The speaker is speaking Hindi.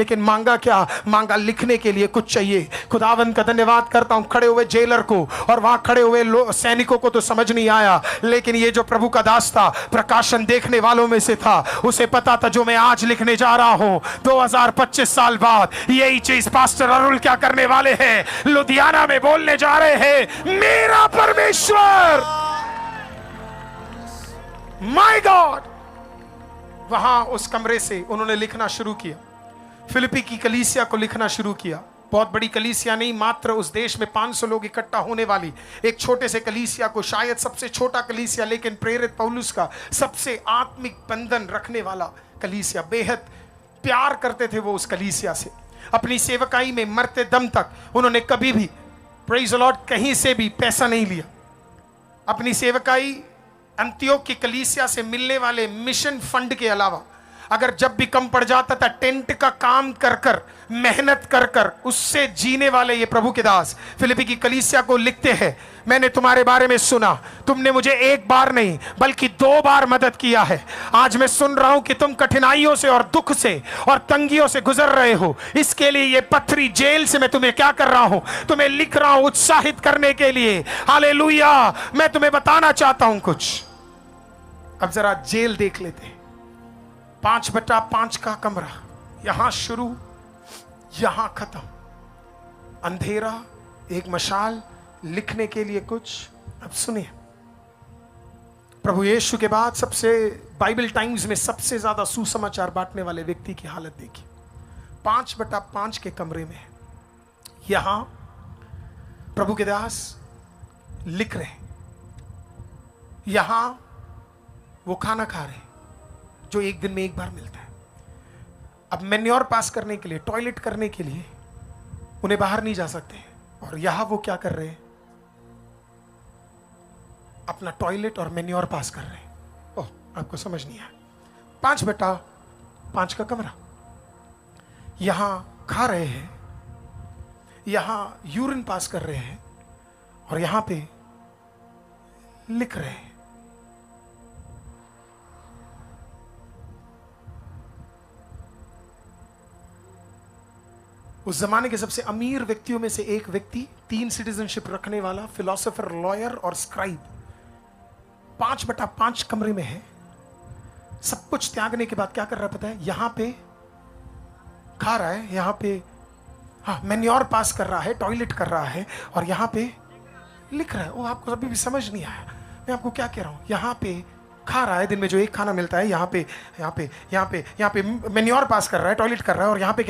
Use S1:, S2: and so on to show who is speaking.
S1: लेकिन मांगा क्या? मांगा लिखने के लिए कुछ चाहिए। खुदावंद का धन्यवाद करता हूं, खड़े हुए जेलर को और वहां खड़े हुए सैनिकों को तो समझ नहीं आया, लेकिन ये जो प्रभु का दास था, प्रकाशन देखने वालों में से था, उसे पता था जो मैं आज लिखने जा रहा हूं 2025 साल बाद यही चीज पास्टर अरुल क्या करने वाले हैं, लुधियाना में बोलने जा रहे हैं। मेरा परमेश्वर, माय गॉड। वहां उस कमरे से उन्होंने लिखना शुरू किया, फिलिपी की कलीसिया को लिखना शुरू किया। बहुत बड़ी कलीसिया नहीं, मात्र उस देश में 500 लोग इकट्ठा होने वाली एक छोटे से कलीसिया को, शायद सबसे छोटा कलीसिया, लेकिन प्रेरित पौलुस का सबसे आत्मिक बंधन रखने वाला कलीसिया। बेहद प्यार करते थे वो उस कलीसिया से। अपनी सेवकाई में मरते दम तक उन्होंने कभी भी, प्रेज़ द लॉर्ड, कहीं से भी पैसा नहीं लिया। अपनी सेवकाई अंतियोक की कलीसिया से मिलने वाले मिशन फंड के अलावा अगर जब भी कम पड़ जाता था, टेंट का काम कर कर, मेहनत कर कर उससे जीने वाले ये प्रभु के दास फिलिपी की कलीसिया को लिखते हैं, मैंने तुम्हारे बारे में सुना, तुमने मुझे एक बार नहीं बल्कि 2 बार मदद किया है। आज मैं सुन रहा हूं कि तुम कठिनाइयों से और दुख से और तंगियों से गुजर रहे हो। इसके लिए ये पथरी जेल से मैं तुम्हें क्या कर रहा हूं, तुम्हें लिख रहा हूं उत्साहित करने के लिए। हालेलुया। मैं तुम्हें बताना चाहता हूं कुछ। अब जरा जेल देख लेते हैं। 5/5 का कमरा, यहां शुरू यहां खत्म, अंधेरा, एक मशाल, लिखने के लिए कुछ। अब सुनिए, प्रभु यीशु के बाद सबसे, बाइबल टाइम्स में सबसे ज्यादा सुसमाचार बांटने वाले व्यक्ति की हालत देखिए। 5/5 के कमरे में यहां प्रभु के दास लिख रहे हैं, यहां वो खाना खा रहे हैं जो एक दिन में एक बार मिलता है। अब मैन्योर पास करने के लिए, टॉयलेट करने के लिए उन्हें बाहर नहीं जा सकते, और यहां वो क्या कर रहे हैं, अपना टॉयलेट और मैन्योर पास कर रहे हैं। ओह, आपको समझ नहीं आया। 5/5 का कमरा, यहां खा रहे हैं, यहां यूरिन पास कर रहे हैं, और यहां पे लिख रहे हैं। उस जमाने के सबसे अमीर व्यक्तियों में से एक व्यक्ति, 3 सिटीजनशिप रखने वाला, फिलोसोफर, लॉयर और स्क्राइब, 5/5 कमरे में है। सब कुछ त्यागने के बाद क्या कर रहा है पता है? यहां पे खा रहा है, यहां पे मैन्योर पास कर रहा है, टॉयलेट कर रहा है, और यहां पे लिख रहा है। वो आपको अभी भी समझ नहीं आया मैं आपको क्या कह रहा हूं। यहां पे खा रहा है, दिन में जो एक खाना मिलता है, यहां पे मैन्योर पास कर रहा है, टॉयलेट कर रहा है, और यहां पे